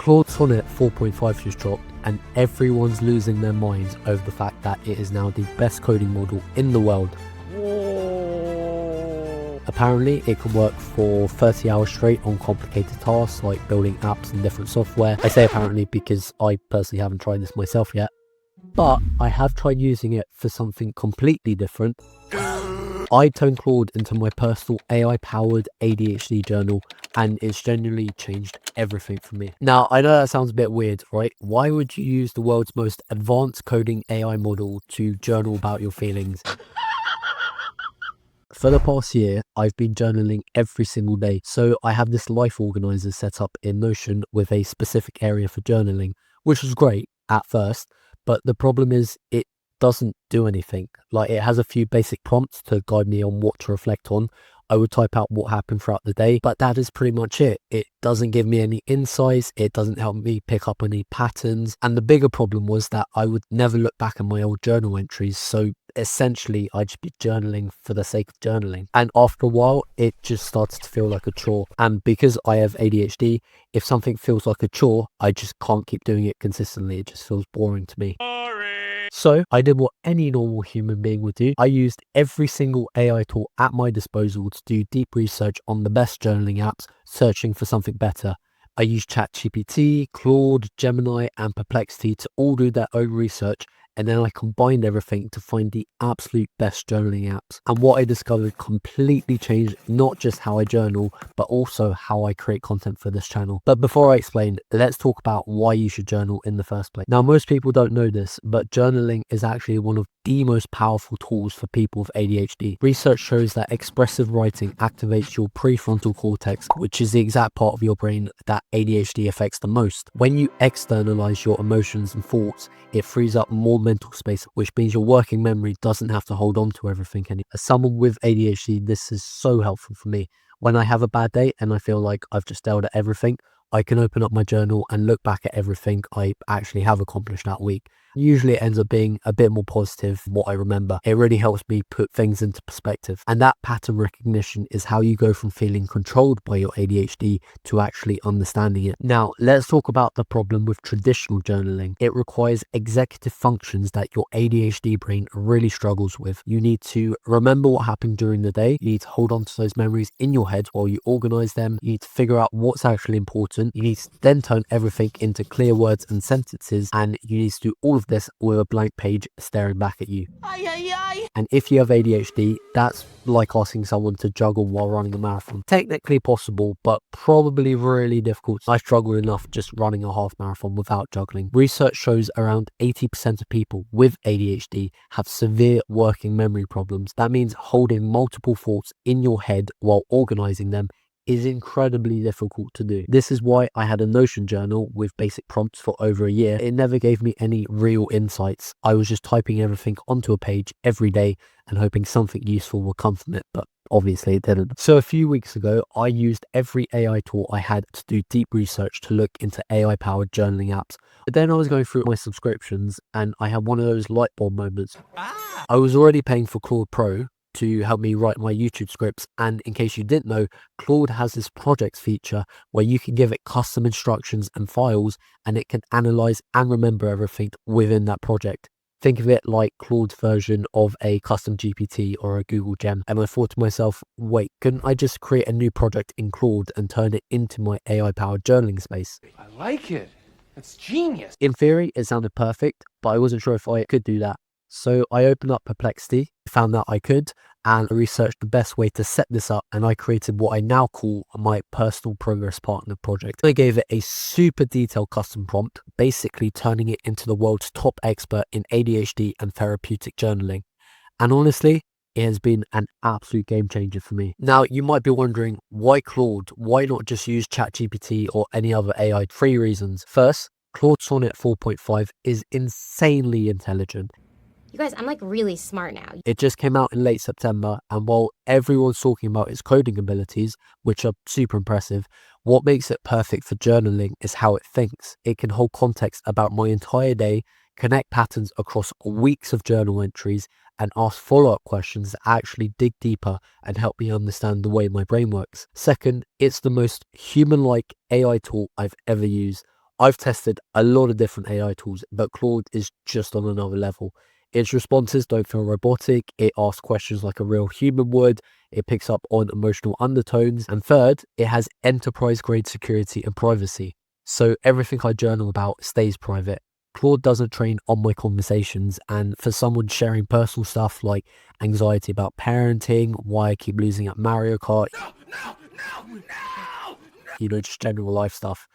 Claude Sonnet 4.5 just dropped, and everyone's losing their minds over the fact that it is now the best coding model in the world. Apparently, it can work for 30 hours straight on complicated tasks like building apps and different software. I say apparently because I personally haven't tried this myself yet, but I have tried using it for something completely different. I turned Claude into my personal AI-powered ADHD journal, and it's genuinely changed everything for me. Now, I know that sounds a bit weird, right? Why would you use the world's most advanced coding AI model to journal about your feelings? For the past year, I've been journaling every single day. So I have this life organizer set up in Notion with a specific area for journaling, which was great at first. But the problem is it doesn't do anything. Like, it has a few basic prompts to guide me on what to reflect on. I would type out what happened throughout the day, but that is pretty much it. It doesn't give me any insights. It doesn't help me pick up any patterns. And the bigger problem was that I would never look back at my old journal entries. So essentially, I'd just be journaling for the sake of journaling. And after a while, it just starts to feel like a chore. And because I have ADHD, if something feels like a chore, I just can't keep doing it consistently. It just feels boring to me. So I did what any normal human being would do. I used every single AI tool at my disposal to do deep research on the best journaling apps, searching for something better. I used ChatGPT, Claude, Gemini, and Perplexity to all do their own research, and then I combined everything to find the absolute best journaling apps. And what I discovered completely changed not just how I journal, but also how I create content for this channel. But before I explain, let's talk about why you should journal in the first place. Now, most people don't know this, but journaling is actually one of the most powerful tools for people with ADHD. Research shows that expressive writing activates your prefrontal cortex, which is the exact part of your brain that ADHD affects the most. When you externalize your emotions and thoughts, it frees up more mental space, which means your working memory doesn't have to hold on to everything anymore. As someone with ADHD, this is so helpful for me. When I have a bad day and I feel like I've just dealt at everything, I can open up my journal and look back at everything I actually have accomplished that week. Usually it ends up being a bit more positive than what I remember. It really helps me put things into perspective. And that pattern recognition is how you go from feeling controlled by your ADHD to actually understanding it. Now, let's talk about the problem with traditional journaling. It requires executive functions that your ADHD brain really struggles with. You need to remember what happened during the day. You need to hold on to those memories in your head while you organize them. You need to figure out what's actually important. You need to then turn everything into clear words and sentences, and you need to do all of this with a blank page staring back at you. And if you have ADHD, that's like asking someone to juggle while running a marathon. Technically possible, but probably really difficult. I struggle enough just running a half marathon without juggling. Research shows around 80% of people with ADHD have severe working memory problems. That means holding multiple thoughts in your head while organizing them is incredibly difficult to do. This is why I had a Notion journal with basic prompts for over a year. It never gave me any real insights. I was just typing everything onto a page every day and hoping something useful would come from it, but obviously it didn't. So a few weeks ago, I used every AI tool I had to do deep research to look into AI-powered journaling apps. But then I was going through my subscriptions and I had one of those light bulb moments. I was already paying for Claude Pro to help me write my YouTube scripts, and in case you didn't know, Claude has this projects feature where you can give it custom instructions and files, and it can analyze and remember everything within that project. Think of it like Claude's version of a custom GPT or a Google Gem. And I thought to myself, wait, couldn't I just create a new project in Claude and turn it into my AI-powered journaling space? I like it. That's genius. In theory, it sounded perfect, but I wasn't sure if I could do that. So I opened up Perplexity, found that I could, and researched the best way to set this up, and I created what I now call my personal progress partner project. I gave it a super detailed custom prompt, basically turning it into the world's top expert in ADHD and therapeutic journaling. And honestly, it has been an absolute game changer for me. Now, you might be wondering, why Claude? Why not just use ChatGPT or any other AI? 3 reasons. First, Claude Sonnet 4.5 is insanely intelligent. You guys, I'm like really smart now. It just came out in late September, and while everyone's talking about its coding abilities, which are super impressive, what makes it perfect for journaling is how it thinks. It can hold context about my entire day, connect patterns across weeks of journal entries, and ask follow-up questions that actually dig deeper and help me understand the way my brain works. Second, it's the most human-like AI tool I've ever used. I've tested a lot of different AI tools, but Claude is just on another level. Its responses don't feel robotic, it asks questions like a real human would, it picks up on emotional undertones, and third, it has enterprise-grade security and privacy. So everything I journal about stays private. Claude doesn't train on my conversations, and for someone sharing personal stuff like anxiety about parenting, why I keep losing at Mario Kart, just general life stuff,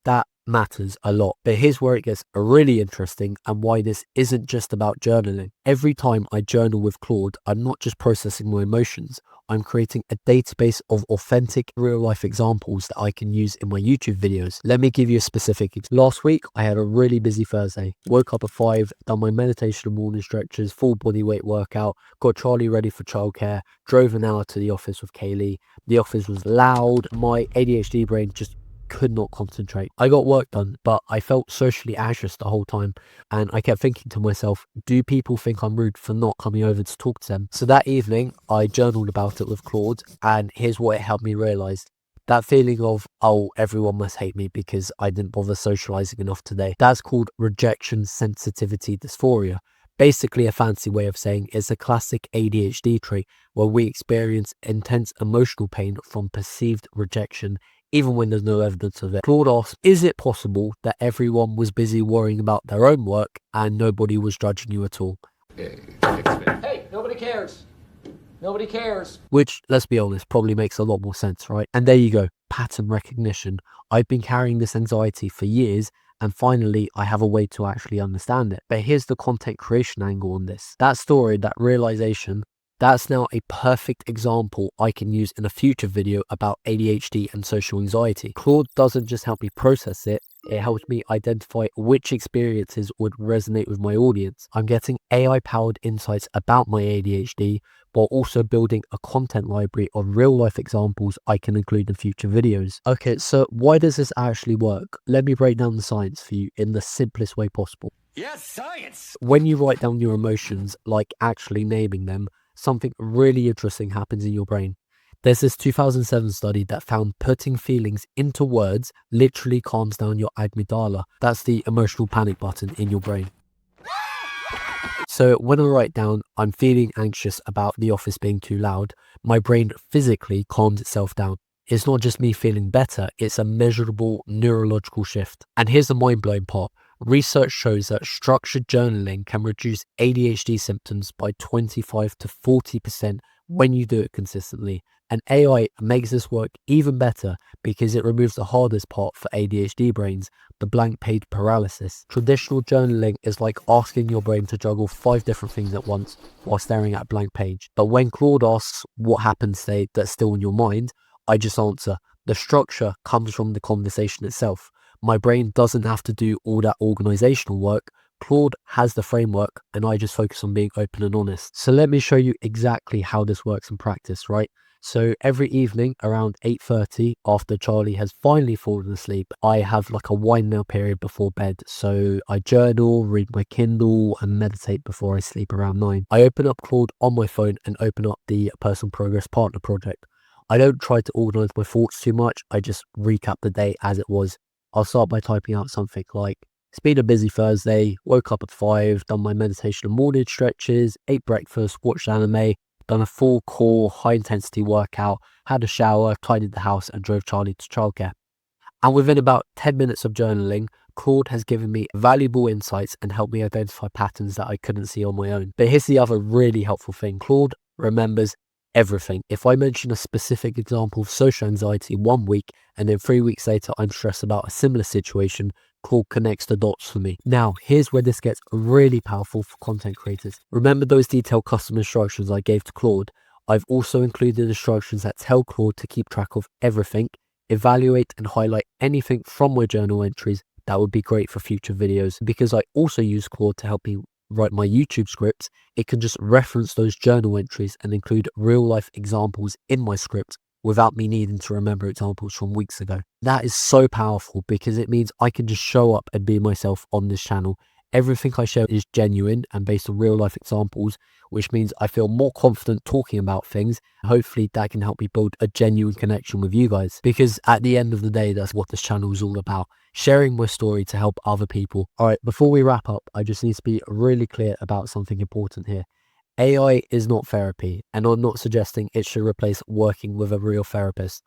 that matters a lot. But here's where it gets really interesting and why this isn't just about journaling. Every time I journal with Claude, I'm not just processing my emotions, I'm creating a database of authentic real life examples that I can use in my YouTube videos. Let me give you a specific example. Last week, I had a really busy Thursday. Woke up at 5, done my meditation and morning stretches, full body weight workout, got Charlie ready for childcare, drove an hour to the office with Kaylee. The office was loud. My ADHD brain just could not concentrate. I got work done, but I felt socially anxious the whole time. And I kept thinking to myself, do people think I'm rude for not coming over to talk to them? So that evening, I journaled about it with Claude, and here's what it helped me realize. That feeling of, oh, everyone must hate me because I didn't bother socializing enough today. That's called rejection sensitivity dysphoria. Basically a fancy way of saying it's a classic ADHD trait where we experience intense emotional pain from perceived rejection even when there's no evidence of it. Claude asks, is it possible that everyone was busy worrying about their own work and nobody was judging you at all? Hey, nobody cares. Nobody cares. Which, let's be honest, probably makes a lot more sense, right? And there you go, pattern recognition. I've been carrying this anxiety for years, and finally I have a way to actually understand it. But here's the content creation angle on this. That story, that realization, that's now a perfect example I can use in a future video about ADHD and social anxiety. Claude doesn't just help me process it, it helps me identify which experiences would resonate with my audience. I'm getting AI-powered insights about my ADHD while also building a content library of real-life examples I can include in future videos. Okay, so why does this actually work? Let me break down the science for you in the simplest way possible. Yes, science! When you write down your emotions, like actually naming them, something really interesting happens in your brain. There's this 2007 study that found putting feelings into words literally calms down your amygdala. That's the emotional panic button in your brain. So when I write down, I'm feeling anxious about the office being too loud, my brain physically calms itself down. It's not just me feeling better, it's a measurable neurological shift. And here's the mind-blowing part. Research shows that structured journaling can reduce ADHD symptoms by 25 to 40% when you do it consistently. And AI makes this work even better because it removes the hardest part for ADHD brains, the blank page paralysis. Traditional journaling is like asking your brain to juggle 5 different things at once while staring at a blank page. But when Claude asks what happened today that's still in your mind, I just answer. The structure comes from the conversation itself. My brain doesn't have to do all that organizational work. Claude has the framework and I just focus on being open and honest. So let me show you exactly how this works in practice, right? So every evening around 8:30 after Charlie has finally fallen asleep, I have like a wind down period before bed. So I journal, read my Kindle and meditate before I sleep around 9. I open up Claude on my phone and open up the Personal Progress Partner project. I don't try to organize my thoughts too much. I just recap the day as it was. I'll start by typing out something like, it's been a busy Thursday, woke up at 5, done my meditation and morning stretches, ate breakfast, watched anime, done a full core high intensity workout, had a shower, tidied the house and drove Charlie to childcare. And within about 10 minutes of journaling, Claude has given me valuable insights and helped me identify patterns that I couldn't see on my own. But here's the other really helpful thing. Claude remembers everything. If I mention a specific example of social anxiety 1 week and then 3 weeks later I'm stressed about a similar situation, Claude connects the dots for me. Now, here's where this gets really powerful for content creators. Remember those detailed custom instructions I gave to Claude? I've also included instructions that tell Claude to keep track of everything, evaluate and highlight anything from my journal entries that would be great for future videos. Because I also use Claude to help me write my YouTube scripts, it can just reference those journal entries and include real life examples in my script without me needing to remember examples from weeks ago. That is so powerful because it means I can just show up and be myself on this channel Everything I share is genuine and based on real life examples, which means I feel more confident talking about things. Hopefully that can help me build a genuine connection with you guys, because at the end of the day, that's what this channel is all about, sharing my story to help other people. All right, before we wrap up, I just need to be really clear about something important here. AI is not therapy, and I'm not suggesting it should replace working with a real therapist.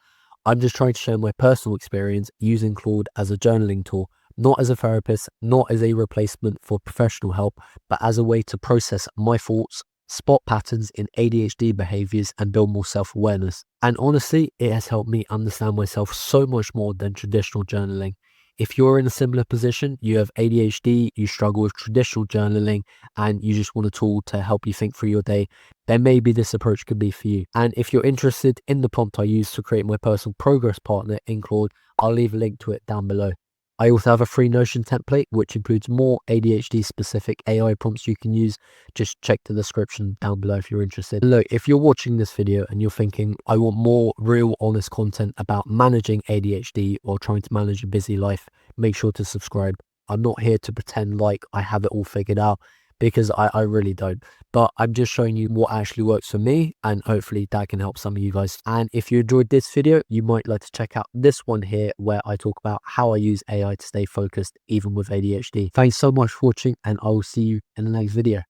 I'm just trying to share my personal experience using Claude as a journaling tool, not as a therapist, not as a replacement for professional help, but as a way to process my thoughts, spot patterns in ADHD behaviors, and build more self-awareness. And honestly, it has helped me understand myself so much more than traditional journaling. If you're in a similar position, you have ADHD, you struggle with traditional journaling, and you just want a tool to help you think through your day, then maybe this approach could be for you. And if you're interested in the prompt I used to create my personal progress partner in Claude, I'll leave a link to it down below. I also have a free Notion template, which includes more ADHD specific AI prompts you can use. Just check the description down below if you're interested. Look, if you're watching this video and you're thinking, I want more real, honest content about managing ADHD or trying to manage a busy life, make sure to subscribe. I'm not here to pretend like I have it all figured out, because I really don't. But I'm just showing you what actually works for me, and hopefully that can help some of you guys. And if you enjoyed this video, you might like to check out this one here, where I talk about how I use AI to stay focused even with ADHD. Thanks so much for watching, and I will see you in the next video.